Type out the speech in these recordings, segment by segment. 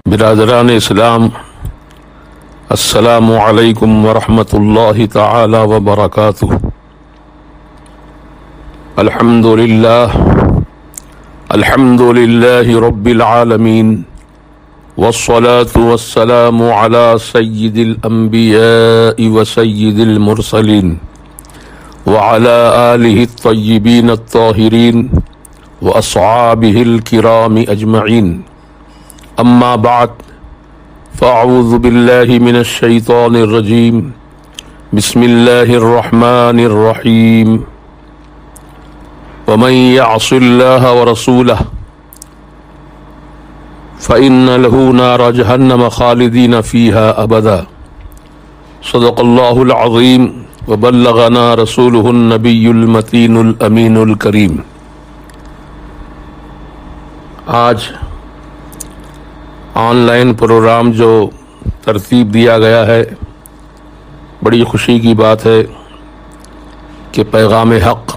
برادران اسلام، السلام علیکم ورحمۃ اللہ تعالی وبرکاتہ۔ الحمد للہ رب العالمین، والصلاة والسلام علی سید الانبیاء وسید المرسلین وعلى آلہ الطیبین الطاہرین واصحابہ الکرام اجمعین، اما بعد فاعوذ باللہ من الشیطان الرجیم، بسم اللہ الرحمن الرحیم۔ ومن يعص اللہ ورسولہ فإن له نار جہنم خالدین فیہا ابدا۔ صدق اللہ العظیم وبلغنا رسولہ النبی المتین الامین الکریم۔ آج آن لائن پروگرام جو ترتیب دیا گیا ہے، بڑی خوشی کی بات ہے کہ پیغام حق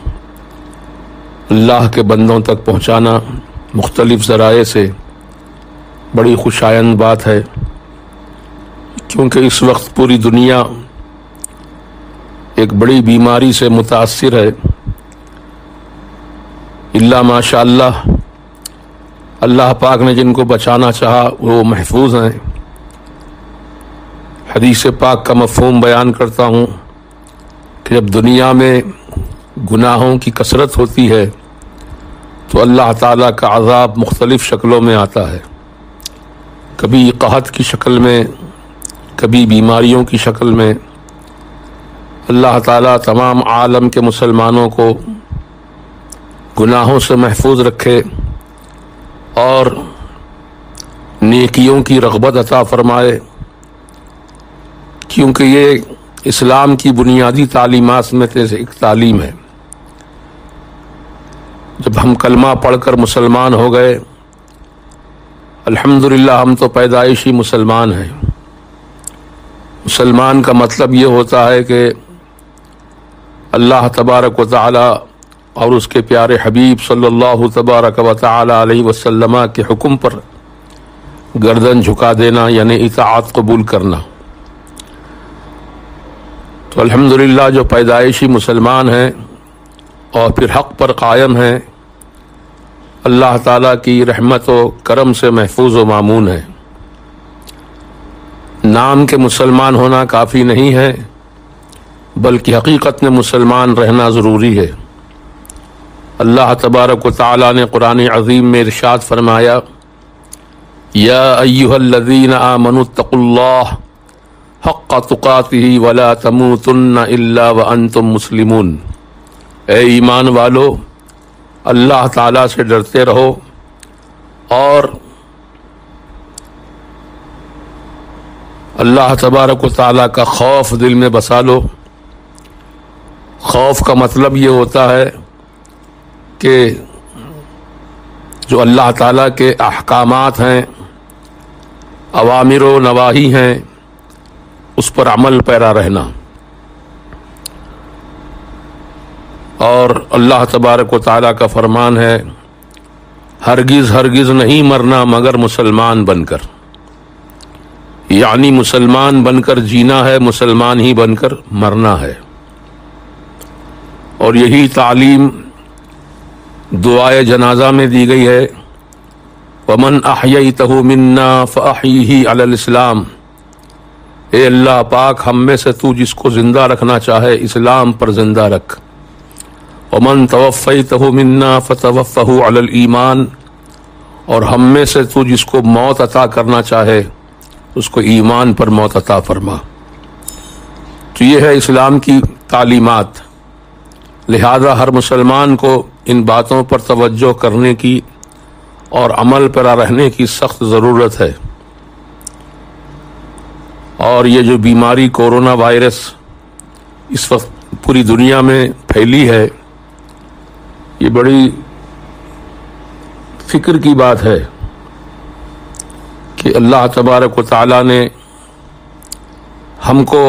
اللہ کے بندوں تک پہنچانا مختلف ذرائع سے بڑی خوشایند بات ہے، کیونکہ اس وقت پوری دنیا ایک بڑی بیماری سے متاثر ہے۔ اللہ ماشاء اللہ پاک نے جن کو بچانا چاہا وہ محفوظ ہیں۔ حدیث پاک کا مفہوم بیان کرتا ہوں کہ جب دنیا میں گناہوں کی کثرت ہوتی ہے تو اللہ تعالیٰ کا عذاب مختلف شکلوں میں آتا ہے، کبھی قحط کی شکل میں، کبھی بیماریوں کی شکل میں۔ اللہ تعالیٰ تمام عالم کے مسلمانوں کو گناہوں سے محفوظ رکھے اور نیکیوں کی رغبت عطا فرمائے، کیونکہ یہ اسلام کی بنیادی تعلیمات میں سے ایک تعلیم ہے۔ جب ہم کلمہ پڑھ کر مسلمان ہو گئے، الحمدللہ ہم تو پیدائشی مسلمان ہیں۔ مسلمان کا مطلب یہ ہوتا ہے کہ اللہ تبارک و تعالی اور اس کے پیارے حبیب صلی اللہ تبارک و تعالی علیہ وسلم کے حکم پر گردن جھکا دینا، یعنی اطاعت قبول کرنا۔ تو الحمدللہ جو پیدائشی مسلمان ہیں اور پھر حق پر قائم ہیں، اللہ تعالیٰ کی رحمت و کرم سے محفوظ و مامون ہیں۔ نام کے مسلمان ہونا کافی نہیں ہے، بلکہ حقیقت میں مسلمان رہنا ضروری ہے۔ اللہ تبارک و تعالیٰ نے قرآن عظیم میں ارشاد فرمایا، یا ایھا الذین آمنوا اتقوا اللہ حق تقاتہ ولا تموتن الا وانتم مسلمون۔ اے ایمان والو، اللہ تعالیٰ سے ڈرتے رہو اور اللہ تبارک و تعالیٰ کا خوف دل میں بسا لو۔ خوف کا مطلب یہ ہوتا ہے کہ جو اللہ تعالیٰ کے احکامات ہیں، اوامر و نواہی ہیں، اس پر عمل پیرا رہنا۔ اور اللہ تبارک و تعالیٰ کا فرمان ہے، ہرگز ہرگز نہیں مرنا مگر مسلمان بن کر، یعنی مسلمان بن کر جینا ہے، مسلمان ہی بن کر مرنا ہے۔ اور یہی تعلیم دعائے جنازہ میں دی گئی ہے، وَمَنْ أَحْيَيْتَهُ مِنَّا فَأَحْيِهِ عَلَى الْإِسْلَامِ۔ اے اللہ پاک، ہم میں سے تو جس کو زندہ رکھنا چاہے اسلام پر زندہ رکھ۔ وَمَنْ تَوَفَّيْتَهُ مِنَّا فَتَوَفَّهُ عَلَى الْإِيمَانِ، اور ہم میں سے تو جس کو موت عطا کرنا چاہے اس کو ایمان پر موت عطا فرما۔ تو یہ ہے اسلام کی تعلیمات۔ لہذا ہر مسلمان کو ان باتوں پر توجہ کرنے کی اور عمل پر رہنے کی سخت ضرورت ہے۔ اور یہ جو بیماری کورونا وائرس اس وقت پوری دنیا میں پھیلی ہے، یہ بڑی فکر کی بات ہے کہ اللہ تبارک و تعالیٰ نے ہم کو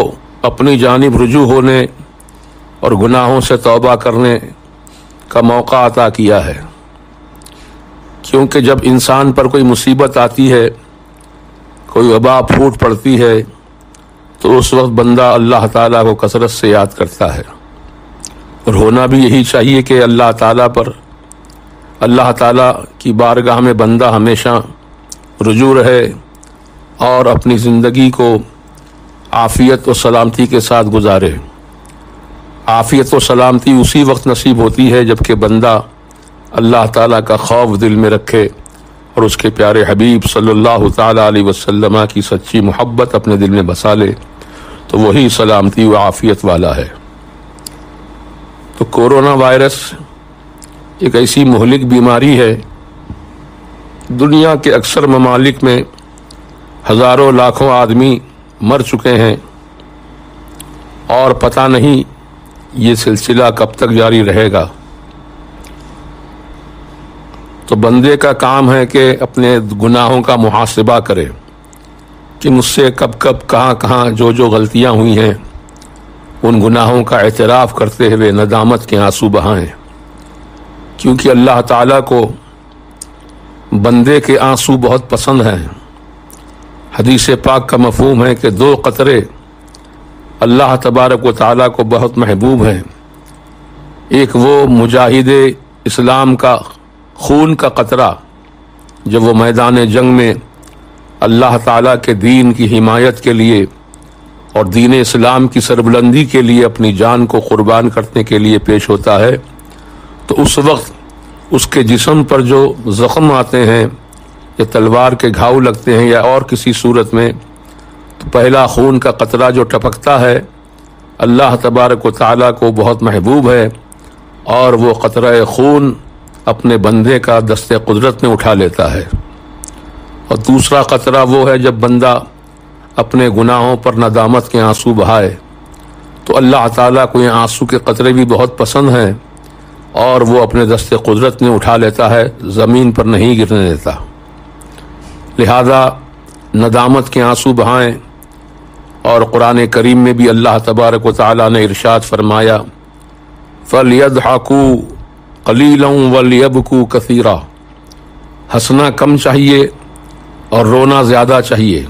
اپنی جانب رجوع ہونے اور گناہوں سے توبہ کرنے کا موقع عطا کیا ہے، کیونکہ جب انسان پر کوئی مصیبت آتی ہے کوئی وبا پھوٹ پڑتی ہے تو اس وقت بندہ اللہ تعالیٰ کو کثرت سے یاد کرتا ہے، اور ہونا بھی یہی چاہیے کہ اللہ تعالیٰ کی بارگاہ میں بندہ ہمیشہ رجوع رہے اور اپنی زندگی کو عافیت و سلامتی کے ساتھ گزارے۔ عافیت و سلامتی اسی وقت نصیب ہوتی ہے جب کہ بندہ اللہ تعالیٰ کا خوف دل میں رکھے اور اس کے پیارے حبیب صلی اللہ تعالیٰ علیہ وسلم کی سچی محبت اپنے دل میں بسا لے، تو وہی سلامتی و عافیت والا ہے۔ تو کورونا وائرس ایک ایسی مہلک بیماری ہے، دنیا کے اکثر ممالک میں ہزاروں لاکھوں آدمی مر چکے ہیں، اور پتہ نہیں یہ سلسلہ کب تک جاری رہے گا۔ تو بندے کا کام ہے کہ اپنے گناہوں کا محاسبہ کرے کہ مجھ سے کب کہاں جو غلطیاں ہوئی ہیں، ان گناہوں کا اعتراف کرتے ہوئے ندامت کے آنسو بہائیں، کیونکہ اللہ تعالیٰ کو بندے کے آنسو بہت پسند ہیں۔ حدیث پاک کا مفہوم ہے کہ 2 قطرے اللہ تبارک و تعالیٰ کو بہت محبوب ہیں۔ ایک وہ مجاہد اسلام کا خون کا قطرہ جب وہ میدان جنگ میں اللہ تعالیٰ کے دین کی حمایت کے لیے اور دین اسلام کی سربلندی کے لیے اپنی جان کو قربان کرنے کے لیے پیش ہوتا ہے، تو اس وقت اس کے جسم پر جو زخم آتے ہیں یا تلوار کے گھاؤ لگتے ہیں یا اور کسی صورت میں، تو پہلا خون کا قطرہ جو ٹپکتا ہے اللہ تبارک و تعالیٰ کو بہت محبوب ہے، اور وہ قطرہ خون اپنے بندے کا دست قدرت میں اٹھا لیتا ہے۔ اور دوسرا قطرہ وہ ہے جب بندہ اپنے گناہوں پر ندامت کے آنسو بہائے، تو اللہ تعالیٰ کو یہ آنسو کے قطرے بھی بہت پسند ہیں، اور وہ اپنے دست قدرت میں اٹھا لیتا ہے، زمین پر نہیں گرنے دیتا۔ لہذا ندامت کے آنسو بہائیں، اور قرآن کریم میں بھی اللہ تبارک و تعالیٰ نے ارشاد فرمایا فَلْيَضْحَكُوا قَلِيلًا وَلْيَبْكُوا كَثِيرًا، ہنسنا کم چاہیے اور رونا زیادہ چاہیے۔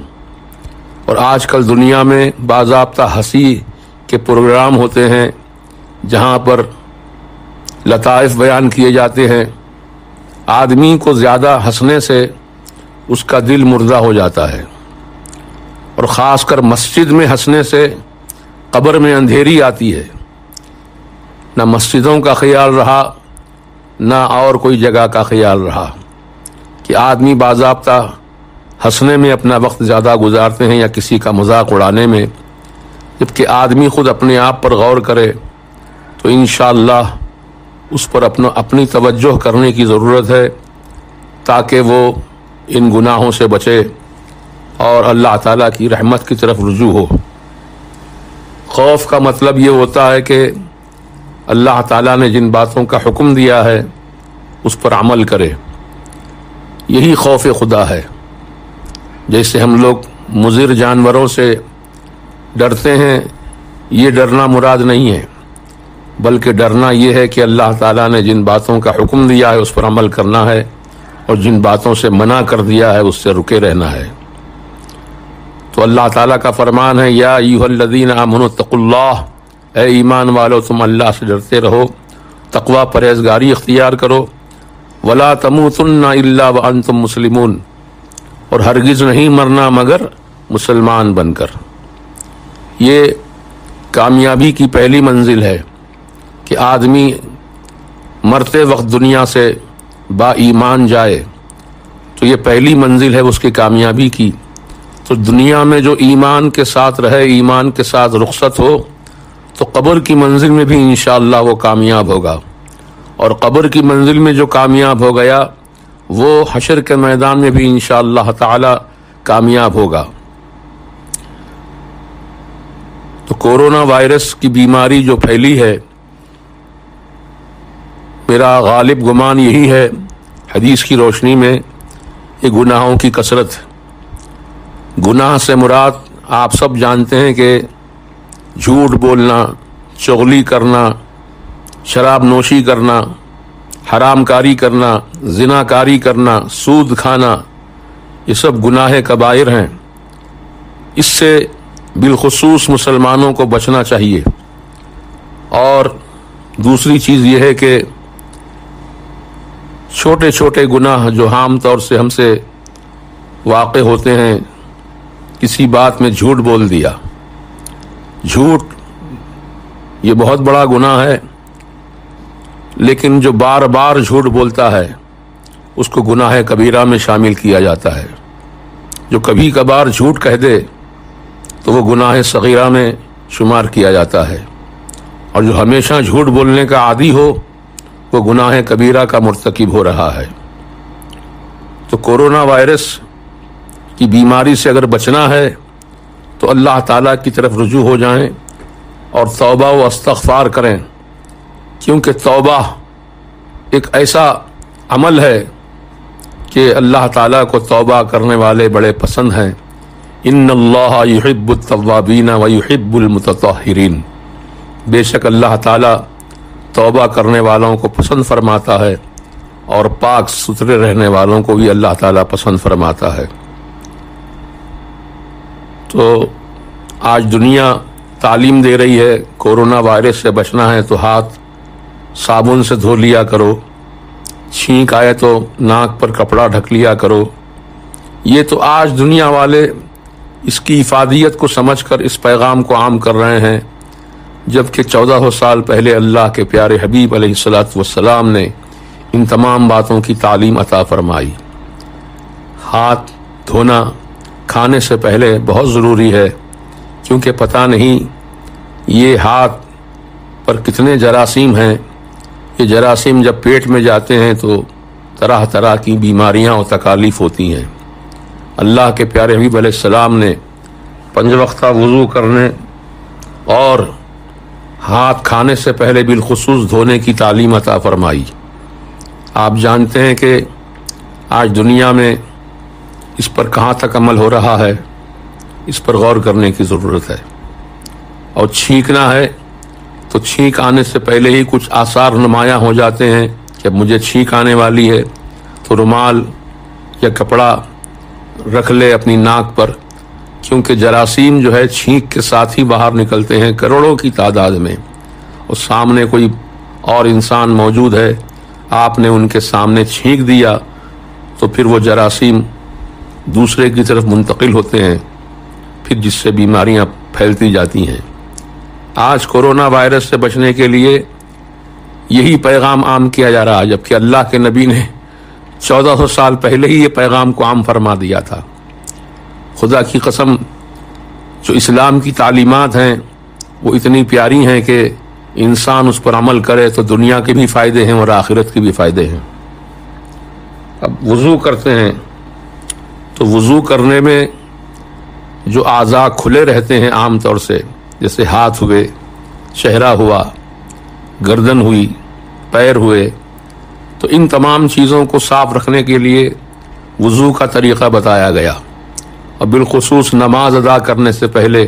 اور آج کل دنیا میں باضابطہ ہنسی کے پروگرام ہوتے ہیں جہاں پر لطائف بیان کیے جاتے ہیں۔ آدمی کو زیادہ ہنسنے سے اس کا دل مردہ ہو جاتا ہے، اور خاص کر مسجد میں ہنسنے سے قبر میں اندھیری آتی ہے۔ نہ مسجدوں کا خیال رہا، نہ اور کوئی جگہ کا خیال رہا، کہ آدمی باضابطہ ہنسنے میں اپنا وقت زیادہ گزارتے ہیں یا کسی کا مذاق اڑانے میں، جبکہ آدمی خود اپنے آپ پر غور کرے تو انشاءاللہ اس پر اپنی توجہ کرنے کی ضرورت ہے، تاکہ وہ ان گناہوں سے بچے اور اللہ تعالیٰ کی رحمت کی طرف رجوع ہو۔ خوف کا مطلب یہ ہوتا ہے کہ اللہ تعالیٰ نے جن باتوں کا حکم دیا ہے اس پر عمل کرے، یہی خوف خدا ہے۔ جیسے ہم لوگ مضر جانوروں سے ڈرتے ہیں، یہ ڈرنا مراد نہیں ہے، بلکہ ڈرنا یہ ہے کہ اللہ تعالیٰ نے جن باتوں کا حکم دیا ہے اس پر عمل کرنا ہے، اور جن باتوں سے منع کر دیا ہے اس سے رکے رہنا ہے۔ تو اللہ تعالیٰ کا فرمان ہے یا ایھا الذین آمنوا اتقوا اللہ، اے ایمان والو تم اللہ سے ڈرتے رہو، تقوی پرہیزگاری اختیار کرو، ولا تموتن الا وانتم مسلمون، اور ہرگز نہیں مرنا مگر مسلمان بن کر۔ یہ کامیابی کی پہلی منزل ہے کہ آدمی مرتے وقت دنیا سے با ایمان جائے، تو یہ پہلی منزل ہے اس کی کامیابی کی۔ تو دنیا میں جو ایمان کے ساتھ رہے، ایمان کے ساتھ رخصت ہو، تو قبر کی منزل میں بھی انشاءاللہ وہ کامیاب ہوگا، اور قبر کی منزل میں جو کامیاب ہو گیا وہ حشر کے میدان میں بھی انشاءاللہ تعالی کامیاب ہوگا۔ تو کورونا وائرس کی بیماری جو پھیلی ہے، میرا غالب گمان یہی ہے حدیث کی روشنی میں، یہ گناہوں کی کثرت۔ گناہ سے مراد آپ سب جانتے ہیں کہ جھوٹ بولنا، چغلی کرنا، شراب نوشی کرنا، حرام کاری کرنا، زنا کاری کرنا، سود کھانا، یہ سب گناہ کبائر ہیں، اس سے بالخصوص مسلمانوں کو بچنا چاہیے۔ اور دوسری چیز یہ ہے کہ چھوٹے چھوٹے گناہ جو عام طور سے ہم سے واقع ہوتے ہیں، کسی بات میں جھوٹ بول دیا، جھوٹ یہ بہت بڑا گناہ ہے، لیکن جو بار بار جھوٹ بولتا ہے اس کو گناہ کبیرہ میں شامل کیا جاتا ہے۔ جو کبھی کبھار جھوٹ کہہ دے تو وہ گناہ صغیرہ میں شمار کیا جاتا ہے، اور جو ہمیشہ جھوٹ بولنے کا عادی ہو وہ گناہ کبیرہ کا مرتکب ہو رہا ہے۔ تو کورونا وائرس کی بیماری سے اگر بچنا ہے تو اللہ تعالیٰ کی طرف رجوع ہو جائیں اور توبہ و استغفار کریں، کیونکہ توبہ ایک ایسا عمل ہے کہ اللہ تعالیٰ کو توبہ کرنے والے بڑے پسند ہیں۔ ان اللہ یحب التوابین و یحب المتطہرین، بے شک اللہ تعالیٰ توبہ کرنے والوں کو پسند فرماتا ہے اور پاک ستھرے رہنے والوں کو بھی اللہ تعالیٰ پسند فرماتا ہے۔ تو آج دنیا تعلیم دے رہی ہے کورونا وائرس سے بچنا ہے تو ہاتھ صابن سے دھو لیا کرو، چھینک آئے تو ناک پر کپڑا ڈھک لیا کرو۔ یہ تو آج دنیا والے اس کی افادیت کو سمجھ کر اس پیغام کو عام کر رہے ہیں، جبکہ 1400 سال پہلے اللہ کے پیارے حبیب علیہ الصلاۃ والسلام نے ان تمام باتوں کی تعلیم عطا فرمائی۔ ہاتھ دھونا کھانے سے پہلے بہت ضروری ہے، کیونکہ پتہ نہیں یہ ہاتھ پر کتنے جراثیم ہیں۔ یہ جراثیم جب پیٹ میں جاتے ہیں تو طرح طرح کی بیماریاں اور تکالیف ہوتی ہیں۔ اللہ کے پیارے حبیب علیہ السلام نے 5 وقتہ وضو کرنے اور ہاتھ کھانے سے پہلے بالخصوص دھونے کی تعلیم عطا فرمائی۔ آپ جانتے ہیں کہ آج دنیا میں اس پر کہاں تک عمل ہو رہا ہے، اس پر غور کرنے کی ضرورت ہے۔ اور چھینکنا ہے تو چھینک آنے سے پہلے ہی کچھ آثار نمایاں ہو جاتے ہیں۔ جب مجھے چھینک آنے والی ہے تو رومال یا کپڑا رکھ لے اپنی ناک پر، کیونکہ جراثیم جو ہے چھینک کے ساتھ ہی باہر نکلتے ہیں کروڑوں کی تعداد میں، اور سامنے کوئی اور انسان موجود ہے، آپ نے ان کے سامنے چھینک دیا تو پھر وہ جراثیم دوسرے کی طرف منتقل ہوتے ہیں، پھر جس سے بیماریاں پھیلتی جاتی ہیں۔ آج کورونا وائرس سے بچنے کے لیے یہی پیغام عام کیا جا رہا ہے، جبکہ اللہ کے نبی نے 1400 سال پہلے ہی یہ پیغام کو عام فرما دیا تھا۔ خدا کی قسم، جو اسلام کی تعلیمات ہیں وہ اتنی پیاری ہیں کہ انسان اس پر عمل کرے تو دنیا کے بھی فائدے ہیں اور آخرت کے بھی فائدے ہیں۔ اب وضو کرتے ہیں تو وضو کرنے میں جو اعضاء کھلے رہتے ہیں عام طور سے، جیسے ہاتھ ہوئے، چہرہ ہوا، گردن ہوئی، پیر ہوئے، تو ان تمام چیزوں کو صاف رکھنے کے لیے وضو کا طریقہ بتایا گیا، اور بالخصوص نماز ادا کرنے سے پہلے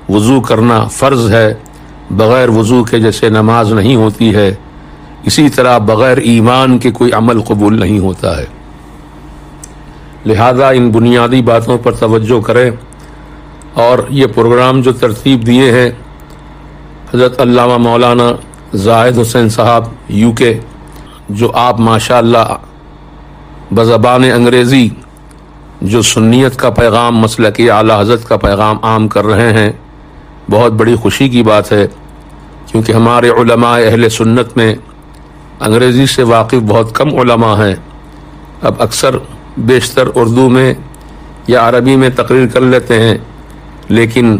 وضو کرنا فرض ہے۔ بغیر وضو کے جیسے نماز نہیں ہوتی ہے، اسی طرح بغیر ایمان کے کوئی عمل قبول نہیں ہوتا ہے۔ لہذا ان بنیادی باتوں پر توجہ کریں، اور یہ پروگرام جو ترتیب دیے ہیں حضرت علامہ مولانا زاہد حسین صاحب UK، جو آپ ماشاءاللہ بزبان انگریزی جو سنیت کا پیغام، مسلک اعلیٰ حضرت کا پیغام عام کر رہے ہیں، بہت بڑی خوشی کی بات ہے، کیونکہ ہمارے علماء اہل سنت میں انگریزی سے واقف بہت کم علماء ہیں۔ اب اکثر بیشتر اردو میں یا عربی میں تقریر کر لیتے ہیں، لیکن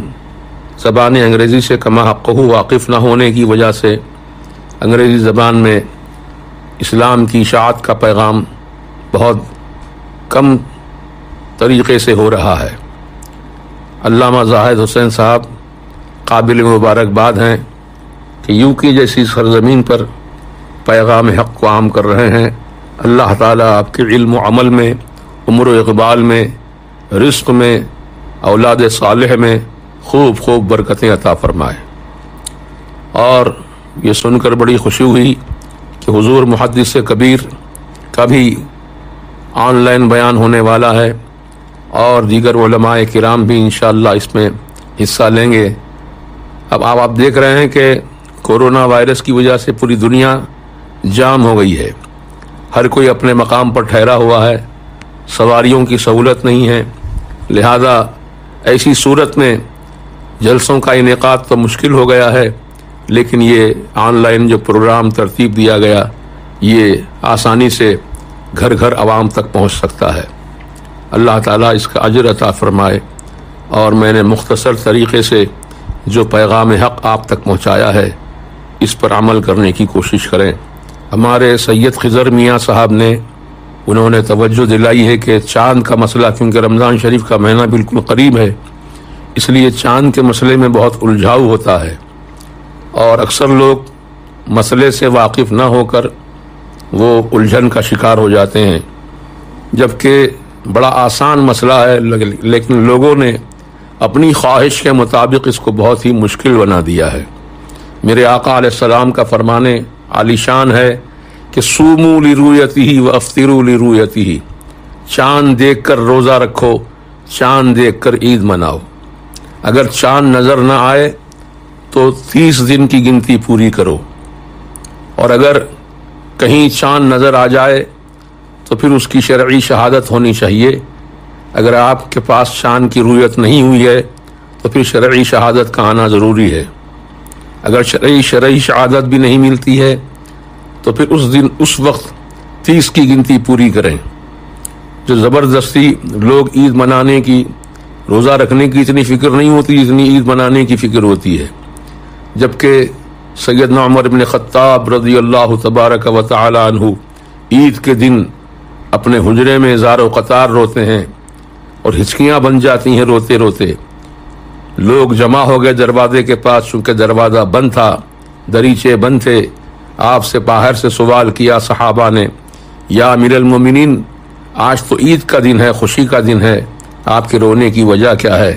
زبان انگریزی سے کما حق واقف نہ ہونے کی وجہ سے انگریزی زبان میں اسلام کی اشاعت کا پیغام بہت کم طریقے سے ہو رہا ہے۔ علامہ زاہد حسین صاحب قابل مبارکباد ہیں کہ UK جیسی سرزمین پر پیغام حق کو عام کر رہے ہیں۔ اللہ تعالیٰ آپ کے علم و عمل میں، عمر و اقبال میں، رزق میں، اولاد صالح میں خوب خوب برکتیں عطا فرمائے۔ اور یہ سن کر بڑی خوشی ہوئی کہ حضور محدث کبیر کا بھی آن لائن بیان ہونے والا ہے، اور دیگر علماء کرام بھی انشاءاللہ اس میں حصہ لیں گے۔ اب آپ دیکھ رہے ہیں کہ کورونا وائرس کی وجہ سے پوری دنیا جام ہو گئی ہے، ہر کوئی اپنے مقام پر ٹھہرا ہوا ہے، سواریوں کی سہولت نہیں ہے، لہذا ایسی صورت میں جلسوں کا انعقاد تو مشکل ہو گیا ہے، لیکن یہ آن لائن جو پروگرام ترتیب دیا گیا یہ آسانی سے گھر گھر عوام تک پہنچ سکتا ہے۔ اللہ تعالیٰ اس کا اجر عطا فرمائے، اور میں نے مختصر طریقے سے جو پیغام حق آپ تک پہنچایا ہے اس پر عمل کرنے کی کوشش کریں۔ ہمارے سید خضر میاں صاحب نے انہوں نے توجہ دلائی ہے کہ چاند کا مسئلہ، کیونکہ رمضان شریف کا مہینہ بالکل قریب ہے، اس لیے چاند کے مسئلے میں بہت الجھاؤ ہوتا ہے، اور اکثر لوگ مسئلے سے واقف نہ ہو کر وہ الجھن کا شکار ہو جاتے ہیں، جبکہ بڑا آسان مسئلہ ہے، لیکن لوگوں نے اپنی خواہش کے مطابق اس کو بہت ہی مشکل بنا دیا ہے۔ میرے آقا علیہ السلام کا فرمانے عالی شان ہے کہ صوموا لرؤیتہ وافطروا لرؤیتہ، چاند دیکھ کر روزہ رکھو، چاند دیکھ کر عید مناؤ۔ اگر چاند نظر نہ آئے تو 30 دن کی گنتی پوری کرو، اور اگر کہیں چاند نظر آ جائے تو پھر اس کی شرعی شہادت ہونی چاہیے۔ اگر آپ کے پاس چاند کی رؤیت نہیں ہوئی ہے تو پھر شرعی شہادت کا آنا ضروری ہے۔ اگر شرعی شہادت بھی نہیں ملتی ہے تو پھر اس وقت 30 کی گنتی پوری کریں۔ جو زبردستی لوگ عید منانے کی، روزہ رکھنے کی اتنی فکر نہیں ہوتی جتنی عید منانے کی فکر ہوتی ہے، جبکہ سیدنا عمر بن خطاب رضی اللہ تبارک و تعالی عنہ عید کے دن اپنے حجرے میں زار و قطار روتے ہیں اور ہچکیاں بن جاتی ہیں روتے روتے۔ لوگ جمع ہو گئے دروازے کے پاس، چونکہ دروازہ بند تھا، دریچے بند تھے۔ آپ سے باہر سے سوال کیا صحابہ نے، یا امیر المومنین، آج تو عید کا دن ہے، خوشی کا دن ہے، آپ کے رونے کی وجہ کیا ہے؟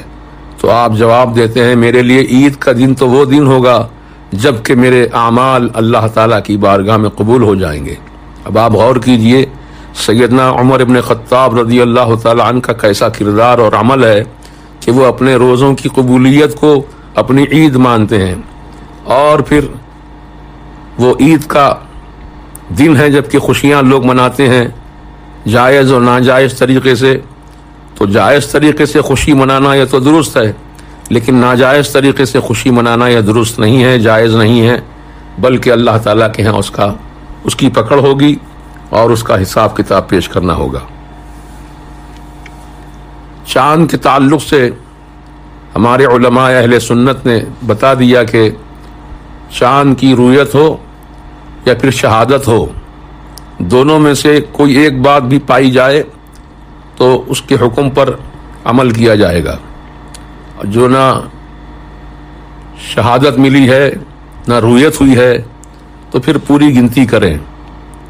تو آپ جواب دیتے ہیں، میرے لیے عید کا دن تو وہ دن ہوگا جب کہ میرے اعمال اللہ تعالیٰ کی بارگاہ میں قبول ہو جائیں گے۔ اب آپ غور کیجئے سیدنا عمر بن خطاب رضی اللہ تعالیٰ عنہ کا کیسا کردار اور عمل ہے کہ وہ اپنے روزوں کی قبولیت کو اپنی عید مانتے ہیں، اور پھر وہ عید کا دن ہے جب کہ خوشیاں لوگ مناتے ہیں جائز اور ناجائز طریقے سے۔ تو جائز طریقے سے خوشی منانا یہ تو درست ہے، لیکن ناجائز طریقے سے خوشی منانا یہ درست نہیں ہے، جائز نہیں ہے، بلکہ اللہ تعالیٰ کے ہاں اس کی پکڑ ہوگی اور اس کا حساب کتاب پیش کرنا ہوگا۔ چاند کے تعلق سے ہمارے علماء اہل سنت نے بتا دیا کہ چاند کی رؤیت ہو یا پھر شہادت ہو، دونوں میں سے کوئی ایک بات بھی پائی جائے تو اس کے حکم پر عمل کیا جائے گا۔ جو نہ شہادت ملی ہے نہ رؤیت ہوئی ہے تو پھر پوری گنتی کریں،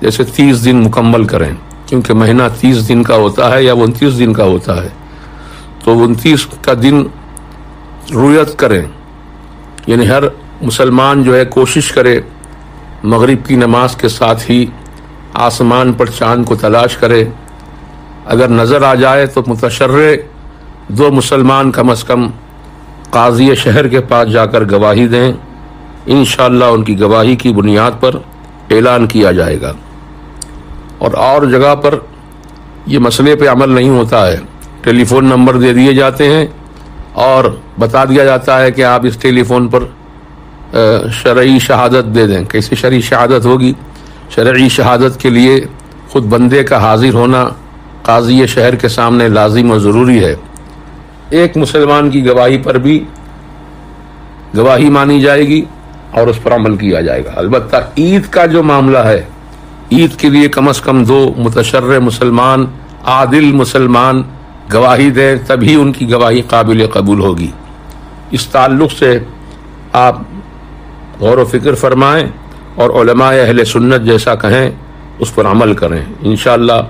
جیسے 30 دن مکمل کریں، کیونکہ مہینہ 30 دن کا ہوتا ہے یا 29 دن کا ہوتا ہے، تو 29 کا دن رؤیت کریں، یعنی ہر مسلمان جو ہے کوشش کرے مغرب کی نماز کے ساتھ ہی آسمان پر چاند کو تلاش کرے۔ اگر نظر آ جائے تو متشرع 2 مسلمان کم از کم قاضی شہر کے پاس جا کر گواہی دیں، انشاءاللہ ان کی گواہی کی بنیاد پر اعلان کیا جائے گا۔ اور جگہ پر یہ مسئلے پہ عمل نہیں ہوتا ہے، ٹیلی فون نمبر دے دیے جاتے ہیں اور بتا دیا جاتا ہے کہ آپ اس ٹیلی فون پر شرعی شہادت دے دیں۔ کیسے شرعی شہادت ہوگی؟ شرعی شہادت کے لیے خود بندے کا حاضر ہونا قاضی شہر کے سامنے لازم و ضروری ہے۔ ایک مسلمان کی گواہی پر بھی گواہی مانی جائے گی اور اس پر عمل کیا جائے گا۔ البتہ عید کا جو معاملہ ہے، عید کے لیے کم از کم 2 متشرع مسلمان، عادل مسلمان گواہی دیں، تبھی ان کی گواہی قابل قبول ہوگی۔ اس تعلق سے آپ غور و فکر فرمائیں اور علماء اہل سنت جیسا کہیں اس پر عمل کریں، انشاءاللہ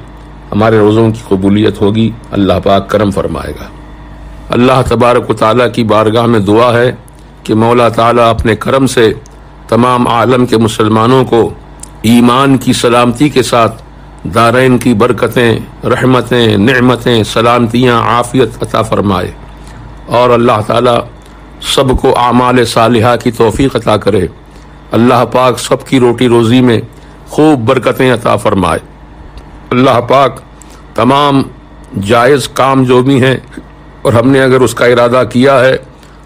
ہمارے روزوں کی قبولیت ہوگی، اللہ پاک کرم فرمائے گا۔ اللہ تبارک و تعالیٰ کی بارگاہ میں دعا ہے کہ مولا تعالیٰ اپنے کرم سے تمام عالم کے مسلمانوں کو ایمان کی سلامتی کے ساتھ دارین کی برکتیں، رحمتیں، نعمتیں، سلامتیاں، عافیت عطا فرمائے، اور اللہ تعالیٰ سب کو اعمال صالحہ کی توفیق عطا کرے۔ اللہ پاک سب کی روٹی روزی میں خوب برکتیں عطا فرمائے۔ اللہ پاک تمام جائز کام جو بھی ہیں اور ہم نے اگر اس کا ارادہ کیا ہے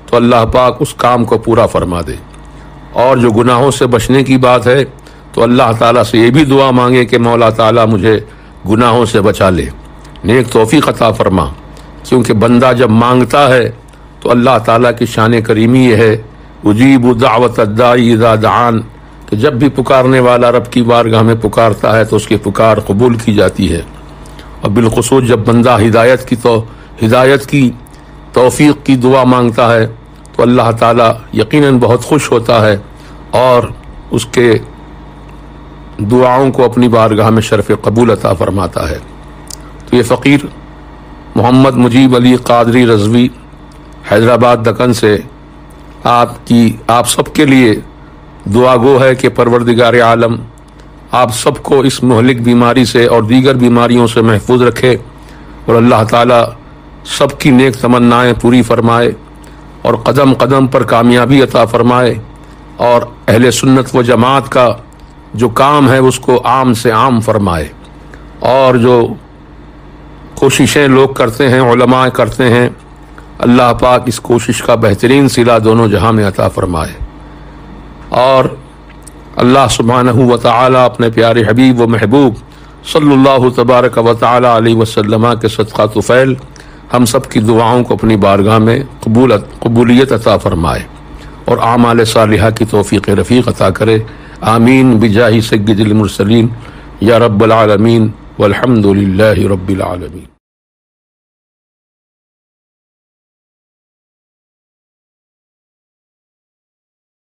تو اللہ پاک اس کام کو پورا فرما دے، اور جو گناہوں سے بچنے کی بات ہے تو اللہ تعالیٰ سے یہ بھی دعا مانگے کہ مولا تعالیٰ مجھے گناہوں سے بچا لے، نیک توفیق عطا فرما، کیونکہ بندہ جب مانگتا ہے تو اللہ تعالیٰ کی شان کریمی یہ ہے، اجیب دعوت الداعی اذا دعان، کہ جب بھی پکارنے والا رب کی بارگاہ میں پکارتا ہے تو اس کی پکار قبول کی جاتی ہے، اور بالخصوص جب بندہ ہدایت کی توفیق کی دعا مانگتا ہے تو اللہ تعالیٰ یقیناً بہت خوش ہوتا ہے اور اس کے دعاؤں کو اپنی بارگاہ میں شرف قبول عطا فرماتا ہے۔ تو یہ فقیر محمد مجیب علی قادری رضوی حیدرآباد دکن سے آپ سب کے لیے دعا گو ہے کہ پروردگار عالم آپ سب کو اس مہلک بیماری سے اور دیگر بیماریوں سے محفوظ رکھے، اور اللہ تعالیٰ سب کی نیک تمنائیں پوری فرمائے، اور قدم قدم پر کامیابی عطا فرمائے، اور اہل سنت و جماعت کا جو کام ہے اس کو عام سے عام فرمائے، اور جو کوششیں لوگ کرتے ہیں، علماء کرتے ہیں، اللہ پاک اس کوشش کا بہترین صلہ دونوں جہاں میں عطا فرمائے، اور اللہ سبحانہ و تعالی اپنے پیارے حبیب و محبوب صلی اللہ تبارک و تعالی علیہ وسلم کے صدقہ طفیل ہم سب کی دعاؤں کو اپنی بارگاہ میں قبولیت عطا فرمائے، اور اعمال صالحہ کی توفیق رفیق عطا کرے۔ آمین بجاہ سید المرسلین یا رب العالمین، والحمد للہ رب العالمین۔